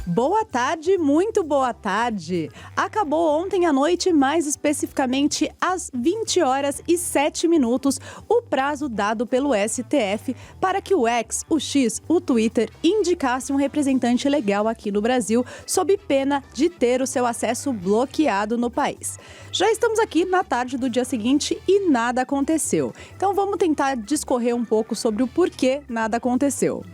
Boa tarde, muito boa tarde! Acabou ontem à noite, mais especificamente às 20h07, o prazo dado pelo STF para que o X, o X, o Twitter indicasse um representante legal aqui no Brasil, sob pena de ter o seu acesso bloqueado no país. Já estamos aqui na tarde do dia seguinte e nada aconteceu. Então vamos tentar discorrer um pouco sobre o porquê nada aconteceu.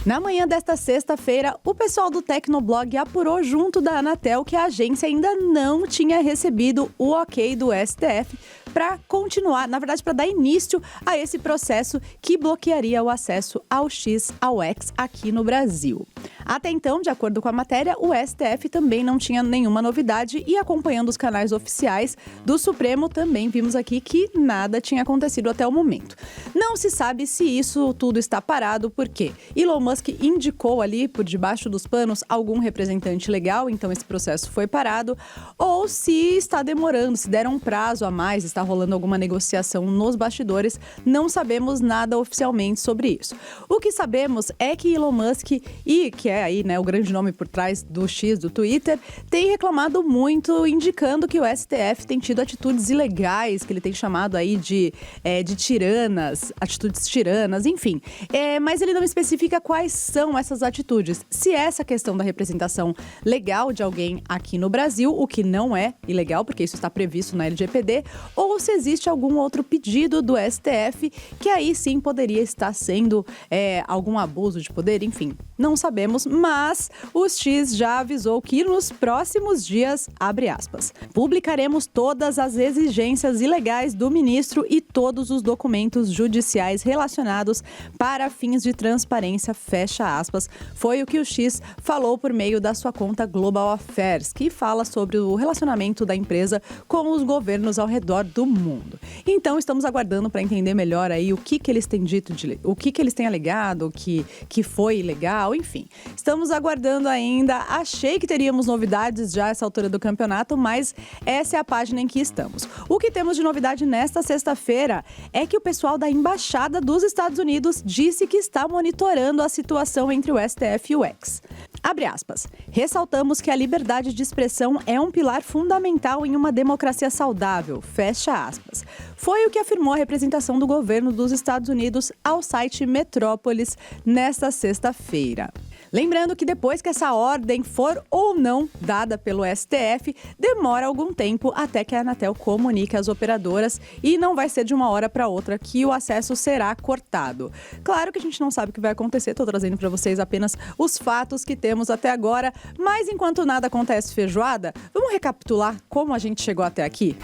Na manhã desta sexta-feira, o pessoal do Tecnoblog apurou junto da Anatel que a agência ainda não tinha recebido o ok do STF para continuar, na verdade, para dar início a esse processo que bloquearia o acesso ao X, ao X aqui no Brasil. Até então, de acordo com a matéria, o STF também não tinha nenhuma novidade e, acompanhando os canais oficiais do Supremo, também vimos aqui que nada tinha acontecido até o momento. Não se sabe se isso tudo está parado, porque Elon Musk indicou ali, por debaixo dos panos, algum representante legal, então esse processo foi parado, ou se está demorando, se deram um prazo a mais, está rolando alguma negociação nos bastidores, não sabemos nada oficialmente sobre isso. O que sabemos é que Elon Musk, que é aí, né, o grande nome por trás do X, do Twitter, tem reclamado muito, indicando que o STF tem tido atitudes ilegais, que ele tem chamado aí de tiranas, atitudes tiranas, enfim. Mas ele não especifica quais são essas atitudes. Se é essa questão da representação legal de alguém aqui no Brasil, o que não é ilegal, porque isso está previsto na LGPD, ou se existe algum outro pedido do STF que aí sim poderia estar sendo algum abuso de poder, enfim. Não sabemos, mas o X já avisou que nos próximos dias, abre aspas, publicaremos todas as exigências ilegais do ministro e todos os documentos judiciais relacionados para fins de transparência, fecha aspas, foi o que o X falou por meio da sua conta Global Affairs, que fala sobre o relacionamento da empresa com os governos ao redor do mundo. Então, estamos aguardando para entender melhor aí o que eles têm dito, o que eles têm alegado, que foi ilegal, enfim. Estamos aguardando ainda. Achei que teríamos novidades já a essa altura do campeonato, mas essa é a página em que estamos. O que temos de novidade nesta sexta-feira é que o pessoal da Embaixada dos Estados Unidos disse que está monitorando a situação entre o STF e o X. Abre aspas. Ressaltamos que a liberdade de expressão é um pilar fundamental em uma democracia saudável. Fecha aspas. Foi o que afirmou a representação do governo dos Estados Unidos ao site Metrópolis nesta sexta-feira. Lembrando que depois que essa ordem for ou não dada pelo STF, demora algum tempo até que a Anatel comunique às operadoras e não vai ser de uma hora para outra que o acesso será cortado. Claro que a gente não sabe o que vai acontecer, estou trazendo para vocês apenas os fatos que temos até agora, mas enquanto nada acontece feijoada, vamos recapitular como a gente chegou até aqui?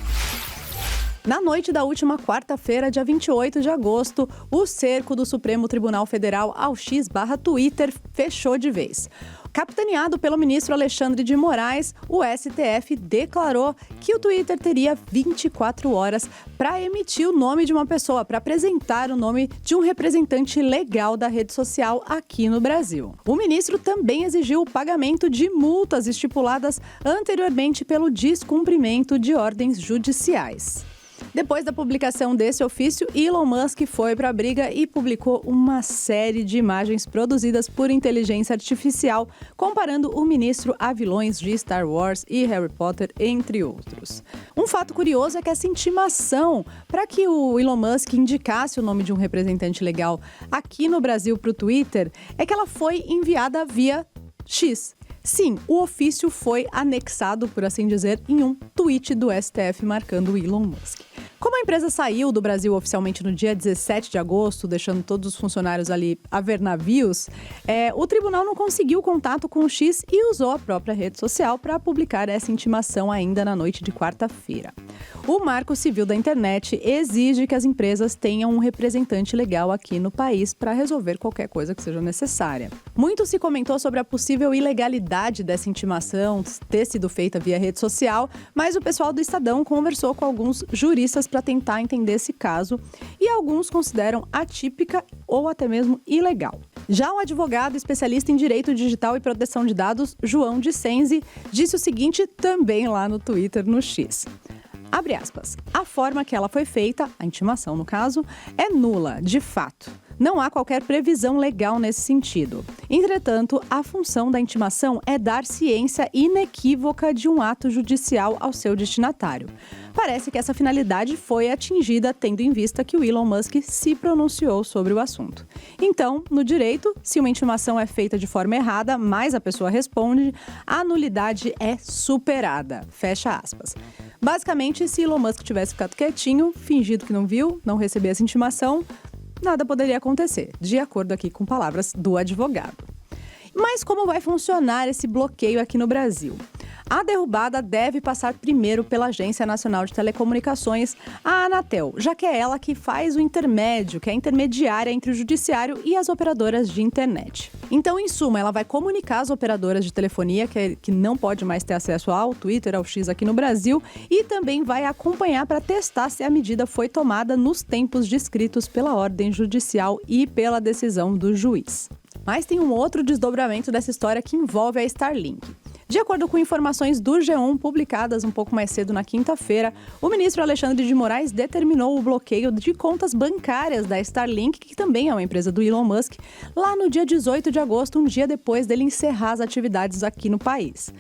Na noite da última quarta-feira, dia 28 de agosto, o cerco do Supremo Tribunal Federal ao X/Twitter fechou de vez. Capitaneado pelo ministro Alexandre de Moraes, o STF declarou que o Twitter teria 24 horas para emitir o nome de uma pessoa, para apresentar o nome de um representante legal da rede social aqui no Brasil. O ministro também exigiu o pagamento de multas estipuladas anteriormente pelo descumprimento de ordens judiciais. Depois da publicação desse ofício, Elon Musk foi para a briga e publicou uma série de imagens produzidas por inteligência artificial, comparando o ministro a vilões de Star Wars e Harry Potter, entre outros. Um fato curioso é que essa intimação para que o Elon Musk indicasse o nome de um representante legal aqui no Brasil para o Twitter é que ela foi enviada via X. Sim, o ofício foi anexado, por assim dizer, em um tweet do STF marcando o Elon Musk. Como a empresa saiu do Brasil oficialmente no dia 17 de agosto, deixando todos os funcionários ali a ver navios, o tribunal não conseguiu contato com o X e usou a própria rede social para publicar essa intimação ainda na noite de quarta-feira. O Marco Civil da Internet exige que as empresas tenham um representante legal aqui no país para resolver qualquer coisa que seja necessária. Muito se comentou sobre a possível ilegalidade dessa intimação ter sido feita via rede social, mas o pessoal do Estadão conversou com alguns juristas para tentar entender esse caso e alguns consideram atípica ou até mesmo ilegal. Já o advogado especialista em direito digital e proteção de dados, João Dicenzi, disse o seguinte também lá no Twitter, no X. Abre aspas. A forma que ela foi feita, a intimação no caso, é nula, de fato. Não há qualquer previsão legal nesse sentido. Entretanto, a função da intimação é dar ciência inequívoca de um ato judicial ao seu destinatário. Parece que essa finalidade foi atingida tendo em vista que o Elon Musk se pronunciou sobre o assunto. Então, no direito, se uma intimação é feita de forma errada, mas a pessoa responde, a nulidade é superada. Fecha aspas. Basicamente, se Elon Musk tivesse ficado quietinho, fingido que não viu, não recebeu essa intimação, nada poderia acontecer, de acordo aqui com palavras do advogado. Mas como vai funcionar esse bloqueio aqui no Brasil? A derrubada deve passar primeiro pela Agência Nacional de Telecomunicações, a Anatel, já que é ela que faz o intermédio, que é a intermediária entre o judiciário e as operadoras de internet. Então, em suma, ela vai comunicar às operadoras de telefonia que não pode mais ter acesso ao Twitter, ao X aqui no Brasil, e também vai acompanhar para testar se a medida foi tomada nos tempos descritos pela ordem judicial e pela decisão do juiz. Mas tem um outro desdobramento dessa história que envolve a Starlink. De acordo com informações do G1 publicadas um pouco mais cedo na quinta-feira, o ministro Alexandre de Moraes determinou o bloqueio de contas bancárias da Starlink, que também é uma empresa do Elon Musk, lá no dia 18 de agosto, um dia depois dele encerrar as atividades aqui no país.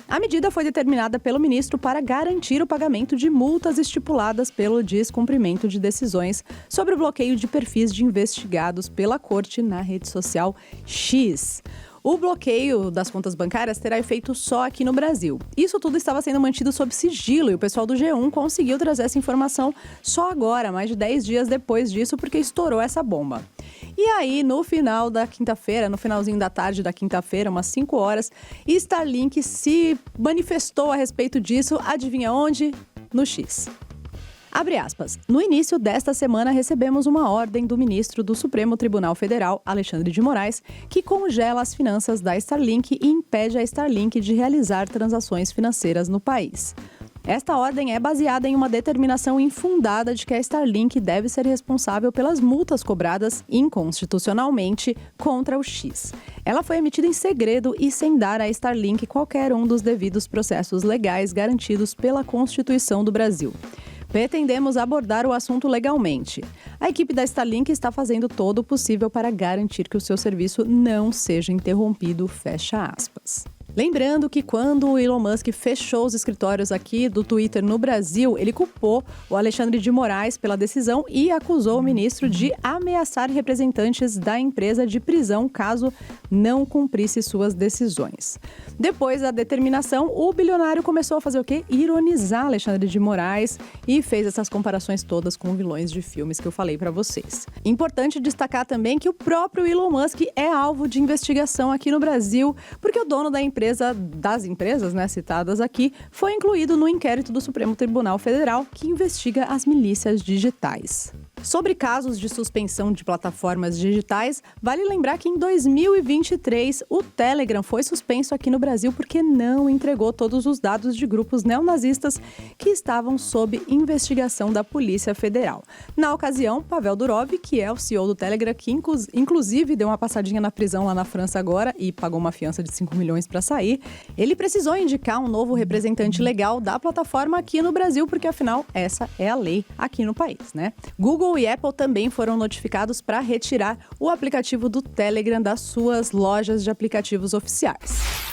A medida foi determinada pelo ministro para garantir o pagamento de multas estipuladas pelo descumprimento de decisões sobre o bloqueio de perfis de investigados pela corte na rede social X. O bloqueio das contas bancárias terá efeito só aqui no Brasil. Isso tudo estava sendo mantido sob sigilo e o pessoal do G1 conseguiu trazer essa informação só agora, mais de 10 dias depois disso, porque estourou essa bomba. E aí, no final da quinta-feira, no finalzinho da tarde da quinta-feira, umas 5 horas, Starlink se manifestou a respeito disso, adivinha onde? No X. Abre aspas. No início desta semana, recebemos uma ordem do ministro do Supremo Tribunal Federal, Alexandre de Moraes, que congela as finanças da Starlink e impede a Starlink de realizar transações financeiras no país. Esta ordem é baseada em uma determinação infundada de que a Starlink deve ser responsável pelas multas cobradas inconstitucionalmente contra o X. Ela foi emitida em segredo e sem dar à Starlink qualquer um dos devidos processos legais garantidos pela Constituição do Brasil. Pretendemos abordar o assunto legalmente. A equipe da Starlink está fazendo todo o possível para garantir que o seu serviço não seja interrompido, fecha aspas. Lembrando que quando o Elon Musk fechou os escritórios aqui do Twitter no Brasil, ele culpou o Alexandre de Moraes pela decisão e acusou o ministro de ameaçar representantes da empresa de prisão caso não cumprisse suas decisões. Depois da determinação, o bilionário começou a fazer o quê? Ironizar Alexandre de Moraes e fez essas comparações todas com vilões de filmes que eu falei para vocês. Importante destacar também que o próprio Elon Musk é alvo de investigação aqui no Brasil, porque o dono das empresas, né, citadas aqui, foi incluído no inquérito do Supremo Tribunal Federal que investiga as milícias digitais. Sobre casos de suspensão de plataformas digitais, vale lembrar que em 2023 o Telegram foi suspenso aqui no Brasil porque não entregou todos os dados de grupos neonazistas que estavam sob investigação da Polícia Federal. Na ocasião, Pavel Durov, que é o CEO do Telegram, que inclusive deu uma passadinha na prisão lá na França agora e pagou uma fiança de 5 milhões para sair, ele precisou indicar um novo representante legal da plataforma aqui no Brasil, porque afinal essa é a lei aqui no país, né? Google e Apple também foram notificados para retirar o aplicativo do Telegram das suas lojas de aplicativos oficiais.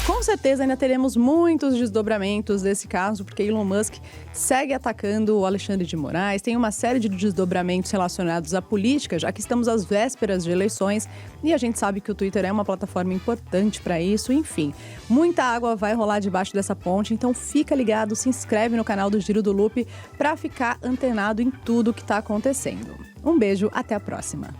Com certeza ainda teremos muitos desdobramentos desse caso, porque Elon Musk segue atacando o Alexandre de Moraes, tem uma série de desdobramentos relacionados à política, já que estamos às vésperas de eleições e a gente sabe que o Twitter é uma plataforma importante para isso, enfim. Muita água vai rolar debaixo dessa ponte, então fica ligado, se inscreve no canal do Giro do Loop para ficar antenado em tudo que está acontecendo. Um beijo, até a próxima!